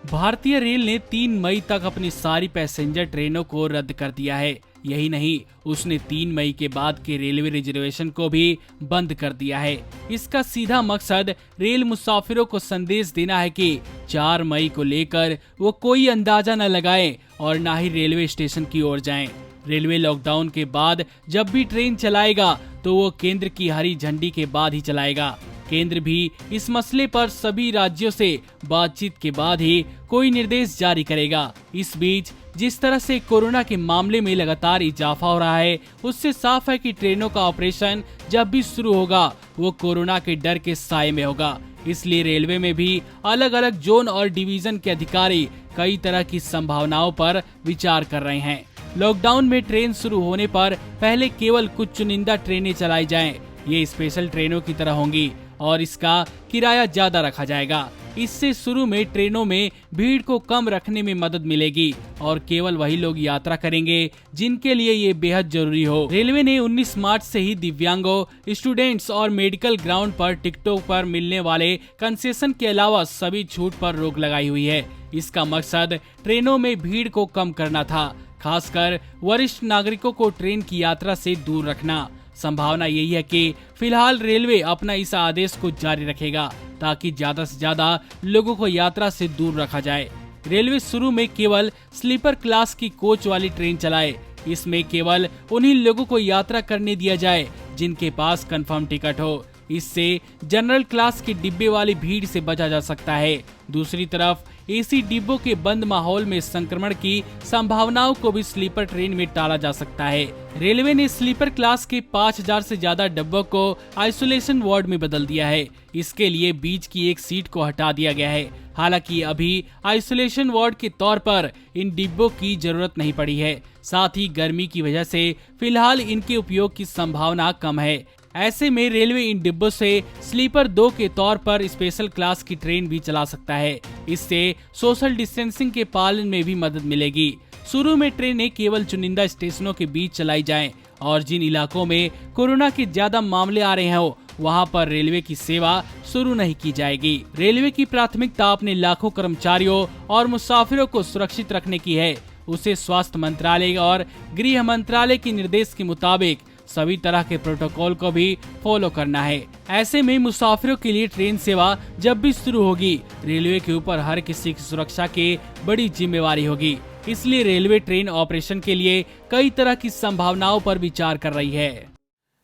भारतीय रेल ने 3 मई तक अपनी सारी पैसेंजर ट्रेनों को रद्द कर दिया है। यही नहीं, उसने 3 मई के बाद के रेलवे रिजर्वेशन को भी बंद कर दिया है। इसका सीधा मकसद रेल मुसाफिरों को संदेश देना है कि 4 मई को लेकर वो कोई अंदाजा न लगाएं और न ही रेलवे स्टेशन की ओर जाएं। रेलवे लॉकडाउन के बाद जब भी ट्रेन चलाएगा तो वो केंद्र की हरी झंडी के बाद ही चलाएगा। केंद्र भी इस मसले पर सभी राज्यों से बातचीत के बाद ही कोई निर्देश जारी करेगा। इस बीच जिस तरह से कोरोना के मामले में लगातार इजाफा हो रहा है, उससे साफ है कि ट्रेनों का ऑपरेशन जब भी शुरू होगा वो कोरोना के डर के साए में होगा। इसलिए रेलवे में भी अलग अलग जोन और डिवीजन के अधिकारी कई तरह की संभावनाओं पर विचार कर रहे हैं। लॉकडाउन में ट्रेन शुरू होने पर पहले केवल कुछ चुनिंदा ट्रेनें चलाई जाएं। ये स्पेशल ट्रेनों की तरह होंगी और इसका किराया ज्यादा रखा जाएगा। इससे शुरू में ट्रेनों में भीड़ को कम रखने में मदद मिलेगी और केवल वही लोग यात्रा करेंगे जिनके लिए ये बेहद जरूरी हो। रेलवे ने 19 मार्च से ही दिव्यांगों, स्टूडेंट्स और मेडिकल ग्राउंड पर टिकटों पर मिलने वाले कंसेशन के अलावा सभी छूट पर रोक लगाई हुई है। इसका मकसद ट्रेनों में भीड़ को कम करना था, खासकर वरिष्ठ नागरिकों को ट्रेन की यात्रा से दूर रखना। संभावना यही है कि फिलहाल रेलवे अपना इस आदेश को जारी रखेगा ताकि ज्यादा से ज्यादा लोगों को यात्रा से दूर रखा जाए। रेलवे शुरू में केवल स्लीपर क्लास की कोच वाली ट्रेन चलाए। इसमें केवल उन्हीं लोगों को यात्रा करने दिया जाए जिनके पास कंफर्म टिकट हो। इससे जनरल क्लास के डिब्बे वाली भीड़ से बचा जा सकता है। दूसरी तरफ एसी डिब्बों के बंद माहौल में संक्रमण की संभावनाओं को भी स्लीपर ट्रेन में टाला जा सकता है। रेलवे ने स्लीपर क्लास के 5000 से ज्यादा डिब्बों को आइसोलेशन वार्ड में बदल दिया है। इसके लिए बीच की एक सीट को हटा दिया गया है। हालांकि अभी आइसोलेशन वार्ड के तौर पर इन डिब्बों की जरूरत नहीं पड़ी है। साथ ही गर्मी की वजह से फिलहाल इनके उपयोग की संभावना कम है। ऐसे में रेलवे इन डिब्बों से स्लीपर 2 के तौर पर स्पेशल क्लास की ट्रेन भी चला सकता है। इससे सोशल डिस्टेंसिंग के पालन में भी मदद मिलेगी। शुरू में ट्रेनें केवल चुनिंदा स्टेशनों के बीच चलाई जाएं और जिन इलाकों में कोरोना के ज्यादा मामले आ रहे हो वहां पर रेलवे की सेवा शुरू नहीं की जाएगी। रेलवे की प्राथमिकता अपने लाखों कर्मचारियों और मुसाफिरों को सुरक्षित रखने की है। उसे स्वास्थ्य मंत्रालय और गृह मंत्रालय के निर्देश के मुताबिक सभी तरह के प्रोटोकॉल को भी फॉलो करना है। ऐसे में मुसाफिरों के लिए ट्रेन सेवा जब भी शुरू होगी, रेलवे के ऊपर हर किसी की सुरक्षा की बड़ी जिम्मेवारी होगी। इसलिए रेलवे ट्रेन ऑपरेशन के लिए कई तरह की संभावनाओं पर विचार कर रही है।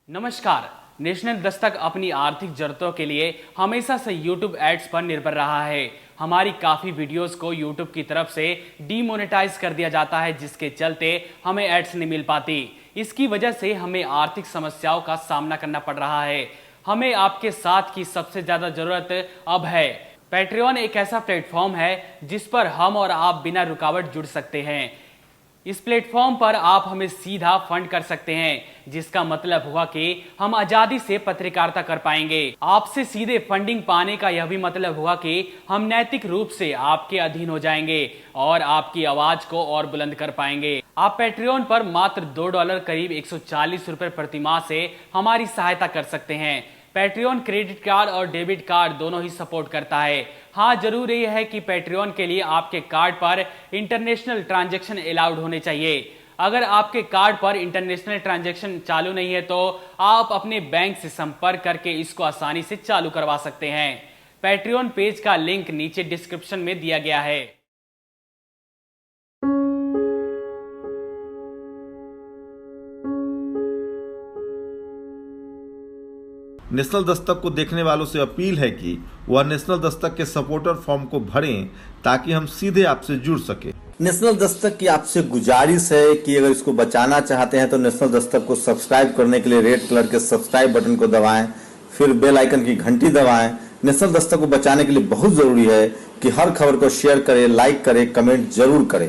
नमस्कार, नेशनल दस्तक अपनी आर्थिक जरूरतों के लिए हमेशा से YouTube एड्स पर निर्भर रहा है। हमारी काफ़ी वीडियोस को YouTube की तरफ से डीमोनेटाइज कर दिया जाता है, जिसके चलते हमें एड्स नहीं मिल पाती। इसकी वजह से हमें आर्थिक समस्याओं का सामना करना पड़ रहा है। हमें आपके साथ की सबसे ज़्यादा ज़रूरत अब है। पैट्रियन एक ऐसा प्लेटफॉर्म है जिस पर हम और आप बिना रुकावट जुड़ सकते हैं। इस प्लेटफॉर्म पर आप हमें सीधा फंड कर सकते हैं, जिसका मतलब हुआ कि हम आजादी से पत्रकारिता कर पाएंगे। आपसे सीधे फंडिंग पाने का यह भी मतलब हुआ कि हम नैतिक रूप से आपके अधीन हो जाएंगे और आपकी आवाज को और बुलंद कर पाएंगे। आप पैट्रियन पर मात्र $2 करीब 140 रुपए प्रति माह से हमारी सहायता कर सकते हैं। पैट्रियन क्रेडिट कार्ड और डेबिट कार्ड दोनों ही सपोर्ट करता है। हाँ, जरूर यह है कि पैट्रियन के लिए आपके कार्ड पर इंटरनेशनल ट्रांजैक्शन अलाउड होने चाहिए। अगर आपके कार्ड पर इंटरनेशनल ट्रांजैक्शन चालू नहीं है तो आप अपने बैंक से संपर्क करके इसको आसानी से चालू करवा सकते हैं। पैट्रियन पेज का लिंक नीचे डिस्क्रिप्शन में दिया गया है। नेशनल दस्तक को देखने वालों से अपील है कि वह नेशनल दस्तक के सपोर्टर फॉर्म को भरें ताकि हम सीधे आपसे जुड़ सके। नेशनल दस्तक की आपसे गुजारिश है कि अगर इसको बचाना चाहते हैं तो नेशनल दस्तक को सब्सक्राइब करने के लिए रेड कलर के सब्सक्राइब बटन को दबाएं, फिर बेल आइकन की घंटी दबाएं। नेशनल दस्तक को बचाने के लिए बहुत जरूरी है कि हर खबर को शेयर करें, लाइक करें, कमेंट जरूर करें।